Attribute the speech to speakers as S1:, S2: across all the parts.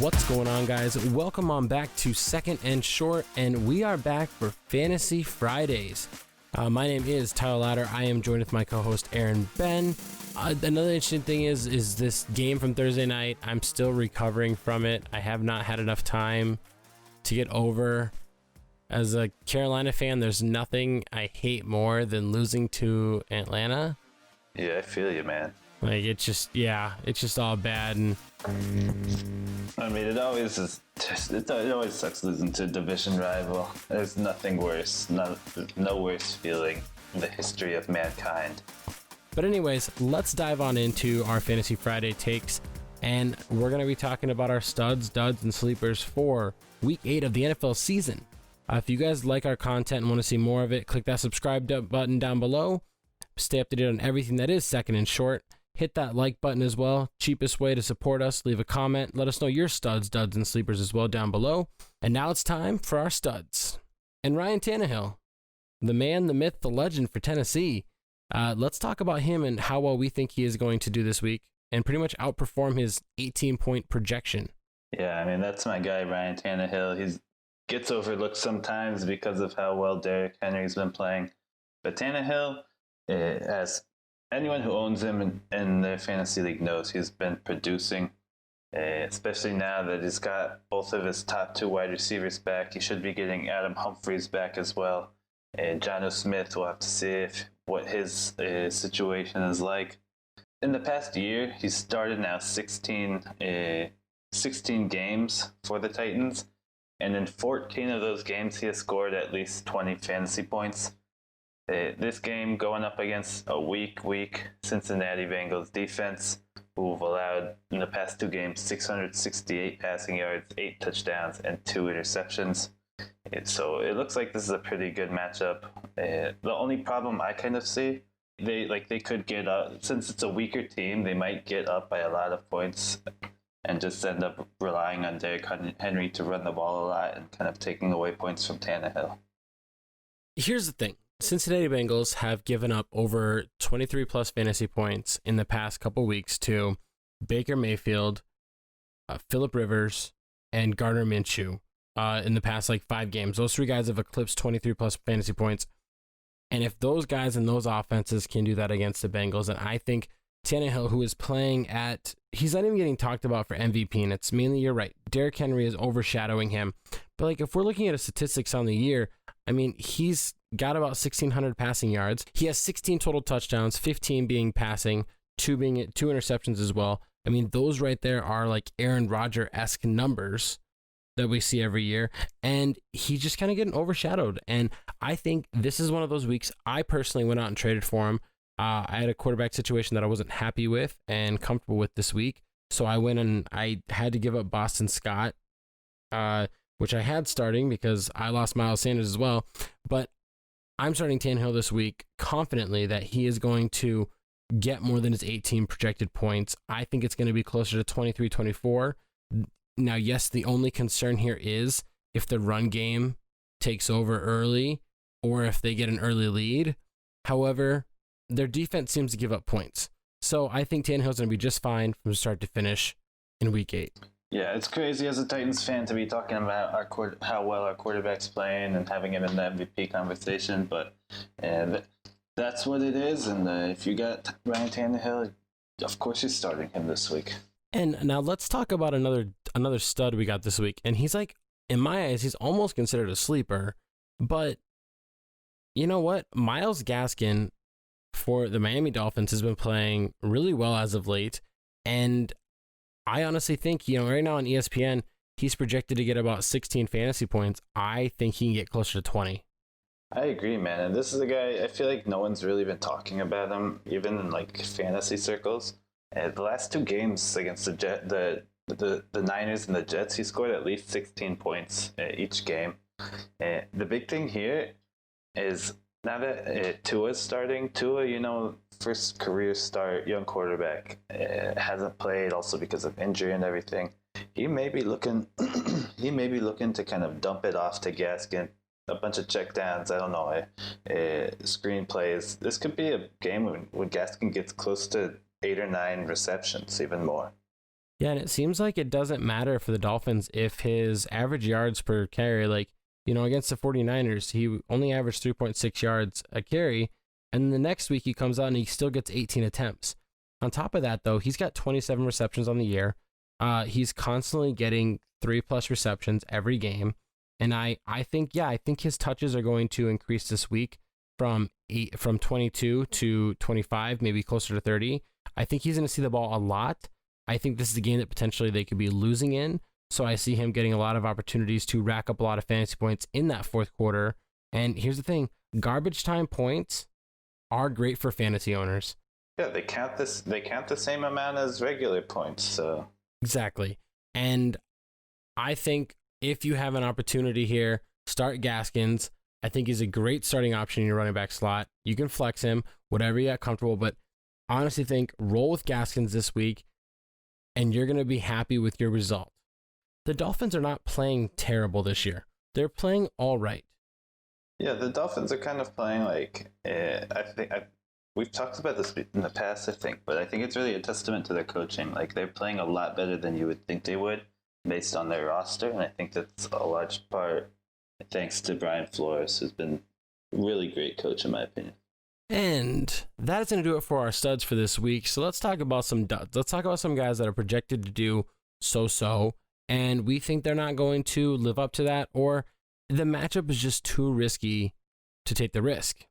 S1: What's going on, guys? Welcome on back to Second and Short, and we are back for Fantasy Fridays. My name is Tyler Ladder. I am joined with my co-host Aaron Ben. Another interesting thing is this game from Thursday night. I'm still recovering from it. I have not had enough time to get over. As a Carolina fan, there's nothing I hate more than losing to Atlanta.
S2: Yeah, I feel you, man.
S1: Like, it's just all bad. And
S2: I mean, it always sucks losing to a division rival. There's nothing worse, no worse feeling in the history of mankind.
S1: But anyways, let's dive on into our Fantasy Friday takes, and we're going to be talking about our studs, duds, and sleepers for Week 8 of the NFL season. If you guys like our content and want to see more of it, click that subscribe button down below. Stay up to date on everything that is Second and Short. Hit that like button as well. Cheapest way to support us. Leave a comment. Let us know your studs, duds, and sleepers as well down below. And now it's time for our studs. And Ryan Tannehill, the man, the myth, the legend for Tennessee. Let's talk about him and how well we think he is going to do this week and pretty much outperform his 18-point projection.
S2: Yeah, I mean, that's my guy, Ryan Tannehill. He gets overlooked sometimes because of how well Derrick Henry's been playing. But Tannehill, as anyone who owns him in the fantasy league knows, he's been producing, especially now that he's got both of his top two wide receivers back. He should be getting Adam Humphries back as well. Jonnu Smith, we'll have to see what his situation is like. In the past year, he's started now 16 games for the Titans, and in 14 of those games, he has scored at least 20 fantasy points. This game going up against a weak Cincinnati Bengals defense, who've allowed in the past two games 668 passing yards, 8 touchdowns, and 2 interceptions. So it looks like this is a pretty good matchup. The only problem I kind of see, they could get up, since it's a weaker team, they might get up by a lot of points and just end up relying on Derrick Henry to run the ball a lot and kind of taking away points from Tannehill.
S1: Here's the thing. Cincinnati Bengals have given up over 23 plus fantasy points in the past couple weeks to Baker Mayfield, Phillip Rivers, and Gardner Minshew in the past 5 games. Those 3 guys have eclipsed 23 plus fantasy points. And if those guys and those offenses can do that against the Bengals, then I think Tannehill, who is playing he's not even getting talked about for MVP, and it's mainly, you're right, Derrick Henry is overshadowing him. But if we're looking at his statistics on the year, I mean, he's got about 1,600 passing yards. He has 16 total touchdowns, 15 being passing, 2 interceptions as well. I mean, those right there are Aaron Rodgers-esque numbers that we see every year. And he's just kind of getting overshadowed. And I think this is one of those weeks I personally went out and traded for him. I had a quarterback situation that I wasn't happy with and comfortable with this week. So I went and I had to give up Boston Scott, which I had starting because I lost Miles Sanders as well. But I'm starting Tannehill this week confidently that he is going to get more than his 18 projected points. I think it's going to be closer to 23, 24. Now, yes, the only concern here is if the run game takes over early or if they get an early lead. However, their defense seems to give up points. So I think Tannehill's going to be just fine from start to finish in Week 8.
S2: Yeah, it's crazy as a Titans fan to be talking about how well our quarterback's playing and having him in the MVP conversation, but that's what it is. And if you got Ryan Tannehill, of course you're starting him this week.
S1: And now let's talk about another stud we got this week. And he's in my eyes, he's almost considered a sleeper. But you know what? Myles Gaskin for the Miami Dolphins has been playing really well as of late, and I honestly think, right now on ESPN, he's projected to get about 16 fantasy points. I think he can get closer to 20.
S2: I agree, man. And this is a guy, I feel like no one's really been talking about him, even in fantasy circles. The last 2 games against the Niners and the Jets, he scored at least 16 points each game. The big thing here is now that Tua's starting, first career start, young quarterback, hasn't played also because of injury and everything. He may be looking to kind of dump it off to Gaskin, a bunch of checkdowns, I don't know, screenplays. This could be a game when Gaskin gets close to 8 or 9 receptions, even more.
S1: Yeah, and it seems like it doesn't matter for the Dolphins if his average yards per carry, like, against the 49ers, he only averaged 3.6 yards a carry. And the next week he comes out and he still gets 18 attempts. On top of that, though, he's got 27 receptions on the year. He's constantly getting 3+ receptions every game. And I think his touches are going to increase this week from 22 to 25, maybe closer to 30. I think he's going to see the ball a lot. I think this is a game that potentially they could be losing in. So I see him getting a lot of opportunities to rack up a lot of fantasy points in that fourth quarter. And here's the thing, garbage time points are great for fantasy owners.
S2: Yeah, they count the same amount as regular points, so.
S1: Exactly. And I think if you have an opportunity here, start Gaskins. I think he's a great starting option in your running back slot. You can flex him, whatever you get comfortable, but honestly think roll with Gaskins this week, and you're going to be happy with your result. The Dolphins are not playing terrible this year. They're playing all right.
S2: Yeah, the Dolphins are kind of playing like, we've talked about this in the past, I think, but I think it's really a testament to their coaching. Like, they're playing a lot better than you would think they would based on their roster, and I think that's a large part thanks to Brian Flores, who's been a really great coach, in my opinion.
S1: And that's going to do it for our studs for this week. So let's talk about some duds. Let's talk about some guys that are projected to do so-so, and we think they're not going to live up to that, or the matchup is just too risky to take the risk.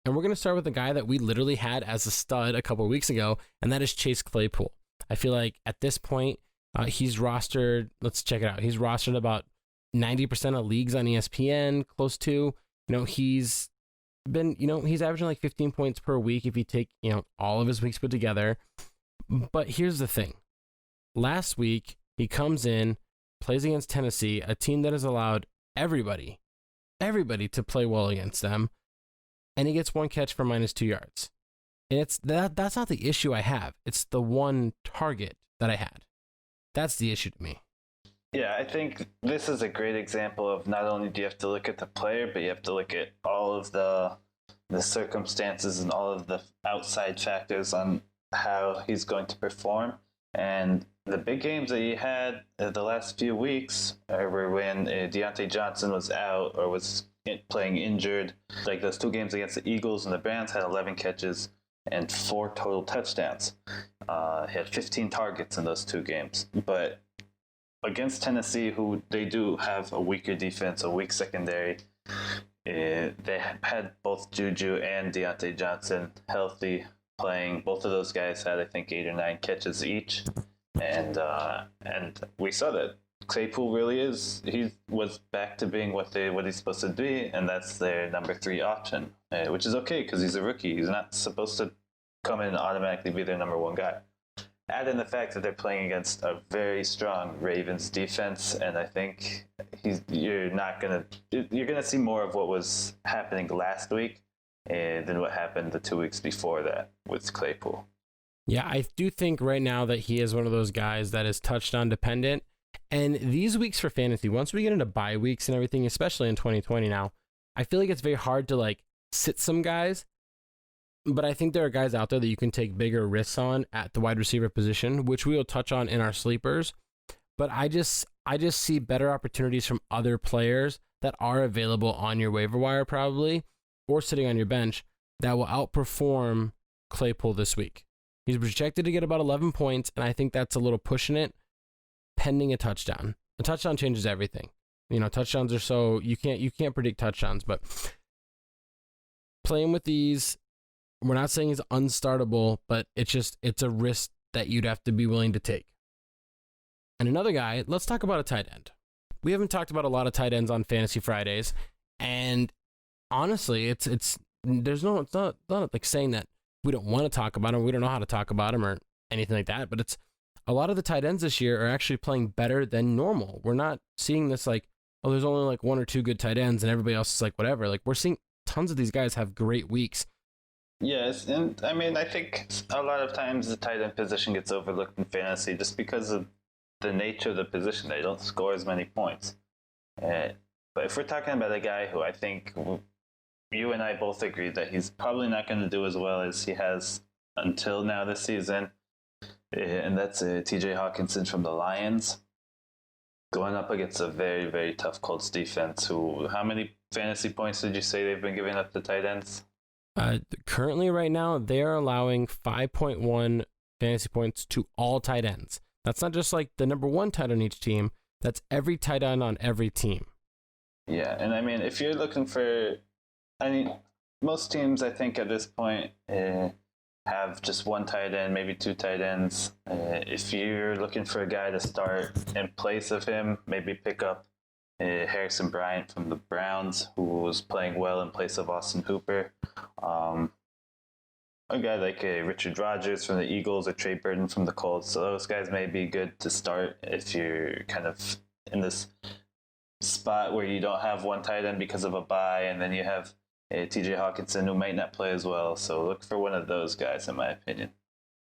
S1: And we're going to start with a guy that we literally had as a stud a couple of weeks ago, and that is Chase Claypool. I feel like at this point, he's rostered, let's check it out. He's rostered about 90% of leagues on ESPN, close to. He's been, he's averaging like 15 points per week if you take, all of his weeks put together. But here's the thing. Last week, he comes in, plays against Tennessee, a team that has allowed everybody to play well against them, and he gets one catch for -2 yards. And that's not the issue I have. It's the one target that I had. That's the issue to me.
S2: Yeah, I think this is a great example of not only do you have to look at the player, but you have to look at all of the circumstances and all of the outside factors on how he's going to perform. And the big games that he had the last few weeks were when Deontay Johnson was out or was playing injured. Like those 2 games against the Eagles and the Browns, had 11 catches and 4 total touchdowns. He had 15 targets in those 2 games. But against Tennessee, who they do have a weaker defense, a weak secondary, they had both Juju and Deontay Johnson healthy playing. Both of those guys had, I think, 8 or 9 catches each. And we saw that Claypool really he was back to being what he's supposed to be, and that's their number 3 option, which is okay because he's a rookie. He's not supposed to come in and automatically be their number 1 guy. Add in the fact that they're playing against a very strong Ravens defense, and I think you're gonna see more of what was happening last week than what happened the 2 weeks before that with Claypool.
S1: Yeah, I do think right now that he is one of those guys that is touchdown dependent. And these weeks for fantasy, once we get into bye weeks and everything, especially in 2020 now, I feel like it's very hard to sit some guys. But I think there are guys out there that you can take bigger risks on at the wide receiver position, which we will touch on in our sleepers. But I just see better opportunities from other players that are available on your waiver wire probably, or sitting on your bench, that will outperform Claypool this week. He's projected to get about 11 points, and I think that's a little pushing it, pending a touchdown. A touchdown changes everything. Touchdowns are so, you can't predict touchdowns, but playing with these, we're not saying he's unstartable, but it's a risk that you'd have to be willing to take. And another guy, let's talk about a tight end. We haven't talked about a lot of tight ends on Fantasy Fridays, and honestly, it's not like saying that we don't want to talk about him, we don't know how to talk about him or anything like that, but it's a lot of the tight ends this year are actually playing better than normal. We're not seeing this there's only 1 or 2 good tight ends and everybody else is whatever. We're seeing tons of these guys have great weeks.
S2: Yes, and I mean, I think a lot of times the tight end position gets overlooked in fantasy just because of the nature of the position. They don't score as many points. But if we're talking about a guy who I think you and I both agree that he's probably not going to do as well as he has until now this season, and that's TJ Hawkinson from the Lions, going up against a very, very tough Colts defense. How many fantasy points did you say they've been giving up to tight ends?
S1: Currently, right now, they are allowing 5.1 fantasy points to all tight ends. That's not just like the number one tight end on each team. That's every tight end on every team.
S2: Yeah, and I mean, if you're looking for, I mean, most teams, I think, at this point have just one tight end, maybe two tight ends. If you're looking for a guy to start in place of him, maybe pick up Harrison Bryant from the Browns, who was playing well in place of Austin Hooper. A guy like Richard Rodgers from the Eagles or Trey Burton from the Colts. So those guys may be good to start if you're kind of in this spot where you don't have one tight end because of a bye, and then you have TJ Hawkinson who might not play as well. So look for one of those guys, in my opinion.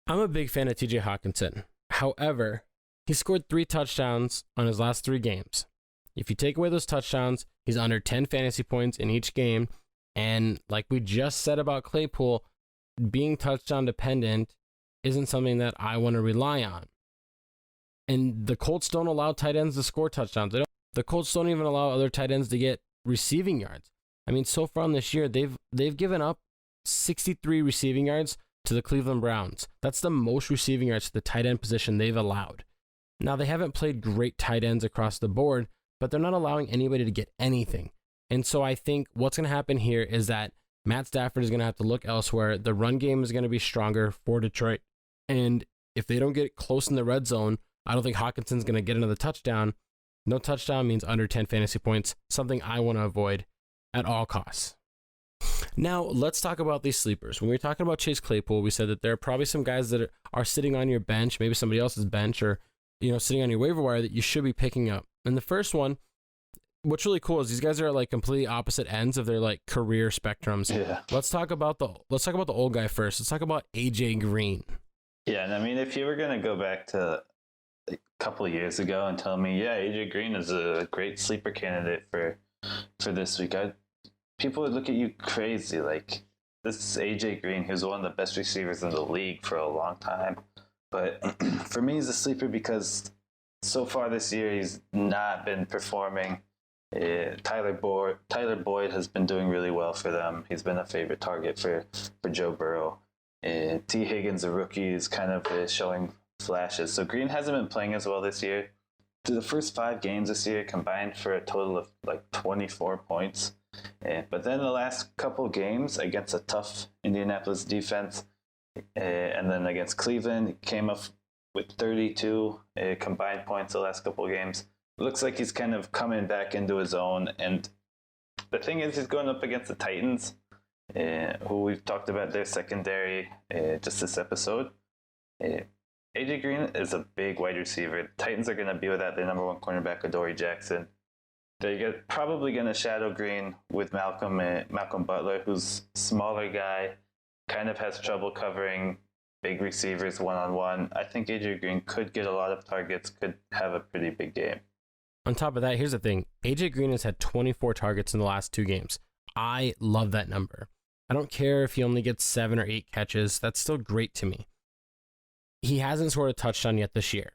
S1: I'm a big fan of TJ Hawkinson. However, he scored 3 touchdowns on his last 3 games. If you take away those touchdowns, he's under 10 fantasy points in each game. And like we just said about Claypool, being touchdown dependent isn't something that I want to rely on. And the Colts don't allow tight ends to score touchdowns. The Colts don't even allow other tight ends to get receiving yards. I mean, so far in this year, they've given up 63 receiving yards to the Cleveland Browns. That's the most receiving yards to the tight end position they've allowed. Now, they haven't played great tight ends across the board, but they're not allowing anybody to get anything. And so I think what's going to happen here is that Matt Stafford is going to have to look elsewhere. The run game is going to be stronger for Detroit. And if they don't get close in the red zone, I don't think Hawkinson's going to get another touchdown. No touchdown means under 10 fantasy points, something I want to avoid at all costs. Now, let's talk about these sleepers. When we were talking about Chase Claypool, we said that there are probably some guys that are sitting on your bench, maybe somebody else's bench, or sitting on your waiver wire that you should be picking up. And the first one, what's really cool is these guys are at like completely opposite ends of their like career spectrums.
S2: Yeah.
S1: Let's talk about the old guy first. Let's talk about AJ Green.
S2: Yeah, and I mean, if you were going to go back to a couple of years ago and tell me, yeah, AJ Green is a great sleeper candidate for this week, people would look at you crazy. Like, this is AJ Green, who's one of the best receivers in the league for a long time. But for me, he's a sleeper because so far this year, he's not been performing. Tyler Boyd has been doing really well for them. He's been a favorite target for Joe Burrow. T. Higgins, a rookie, is kind of showing flashes. So Green hasn't been playing as well this year. Through the first 5 games this year, combined for a total of like 24 points. But then the last couple games against a tough Indianapolis defense, and then against Cleveland, he came up with 32 combined points the last couple of games. Looks like he's kind of coming back into his own. And the thing is, he's going up against the Titans, who we've talked about their secondary just this episode. AJ Green is a big wide receiver. The Titans are going to be without their number 1 cornerback, Adoree Jackson. They're probably going to shadow Green with Malcolm Butler, who's a smaller guy, kind of has trouble covering big receivers one-on-one. I think AJ Green could get a lot of targets, could have a pretty big game.
S1: On top of that, here's the thing. AJ Green has had 24 targets in the last 2 games. I love that number. I don't care if he only gets 7 or 8 catches. That's still great to me. He hasn't scored a touchdown yet this year.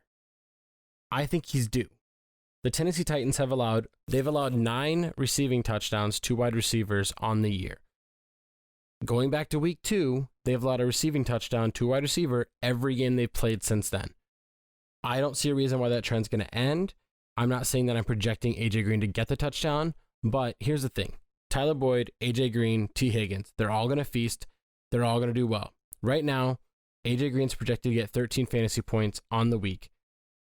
S1: I think he's due. The Tennessee Titans have allowed 9 receiving touchdowns to wide receivers on the year. Going back to week 2, they've allowed a receiving touchdown to a wide receiver every game they've played since then. I don't see a reason why that trend's going to end. I'm not saying that I'm projecting AJ Green to get the touchdown, but here's the thing. Tyler Boyd, AJ Green, T. Higgins, they're all going to feast. They're all going to do well. Right now, AJ Green's projected to get 13 fantasy points on the week.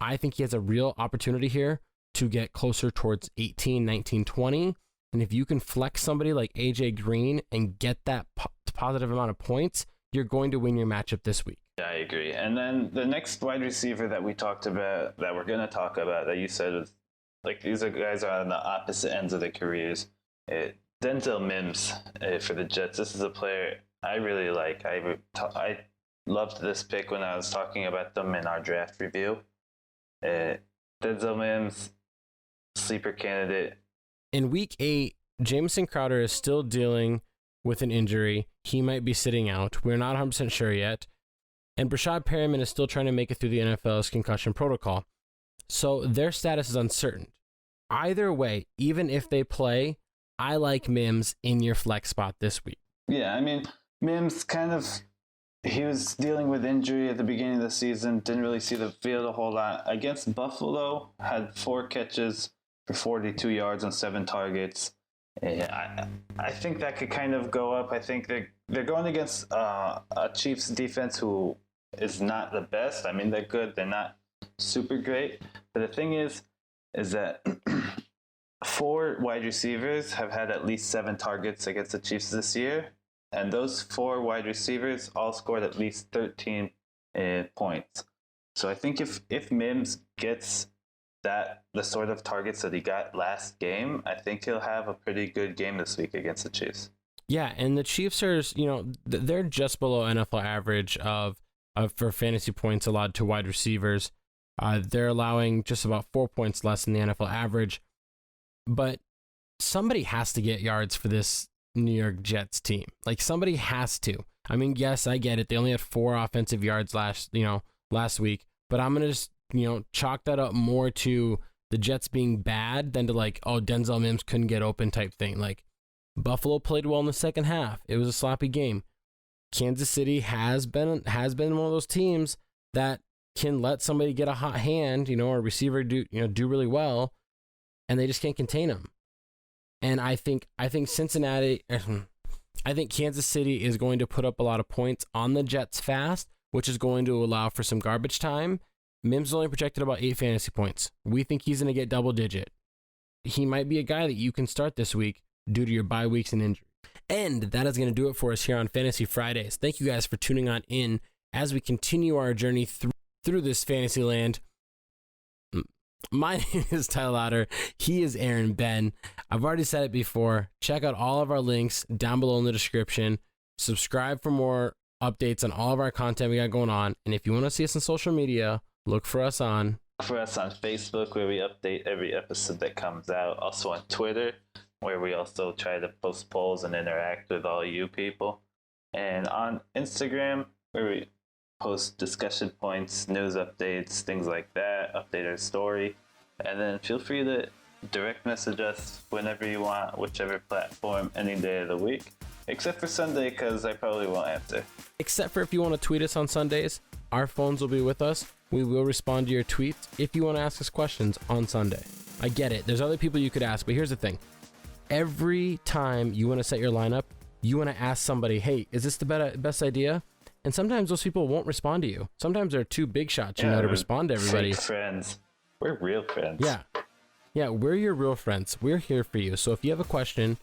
S1: I think he has a real opportunity here to get closer towards 18, 19, 20. And if you can flex somebody like AJ Green and get that positive amount of points, you're going to win your matchup this week.
S2: Yeah, I agree. And then the next wide receiver that we talked about, that we're going to talk about, that you said was, like, these guys are on the opposite ends of their careers. Denzel Mims for the Jets. This is a player I really like. I loved this pick when I was talking about them in our draft review. Denzel Mims, sleeper candidate.
S1: In week 8, Jamison Crowder is still dealing with an injury. He might be sitting out. We're not 100% sure yet. And Brashad Perriman is still trying to make it through the NFL's concussion protocol. So their status is uncertain. Either way, even if they play, I like Mims in your flex spot this week.
S2: Yeah, I mean, Mims he was dealing with injury at the beginning of the season, didn't really see the field a whole lot. Against Buffalo, had 4 catches for 42 yards on 7 targets. I think that could kind of go up. I think they're going against a Chiefs defense who is not the best. I mean, they're good. They're not super great. But the thing is that 4 wide receivers have had at least 7 targets against the Chiefs this year. And those 4 wide receivers all scored at least 13 points. So I think if Mims gets the sort of targets that he got last game, I think he'll have a pretty good game this week against the Chiefs.
S1: Yeah, and the Chiefs are, they're just below NFL average for fantasy points allowed to wide receivers. They're allowing just about 4 points less than the NFL average. But somebody has to get yards for this New York Jets team. Like, somebody has to. I mean, yes, I get it. They only had 4 offensive yards last week, but I'm going to just, chalk that up more to the Jets being bad than to Denzel Mims couldn't get open type thing. Like, Buffalo played well in the second half. It was a sloppy game. Kansas City has been one of those teams that can let somebody get a hot hand, or a receiver do really well, and they just can't contain them. And I think Cincinnati, I think Kansas City is going to put up a lot of points on the Jets fast, which is going to allow for some garbage time. Mims is only projected about 8 fantasy points. We think he's going to get double digit. He might be a guy that you can start this week due to your bye weeks and injury. And that is going to do it for us here on Fantasy Fridays. Thank you guys for tuning on in as we continue our journey through this fantasy land. My name is Tyler Lauder. He is Aaron Ben. I've already said it before. Check out all of our links down below in the description. Subscribe for more updates on all of our content we got going on. And if you want to see us on social media, look for us on
S2: Facebook, where we update every episode that comes out. Also on Twitter, where we also try to post polls and interact with all you people. And on Instagram, where we post discussion points, news updates, things like that, update our story. And then feel free to direct message us whenever you want, whichever platform, any day of the week. Except for Sunday, because I probably won't answer.
S1: Except for if you want to tweet us on Sundays, our phones will be with us. We will respond to your tweets if you want to ask us questions on Sunday. I get it. There's other people you could ask, but here's the thing. Every time you want to set your lineup, you want to ask somebody, hey, is this the best idea? And sometimes those people won't respond to you. Sometimes they're too big shots, to respond to everybody.
S2: Fake friends. We're real friends.
S1: Yeah, we're your real friends. We're here for you. So if you have a question,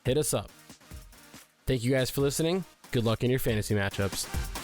S1: hit us up. Thank you guys for listening. Good luck in your fantasy matchups.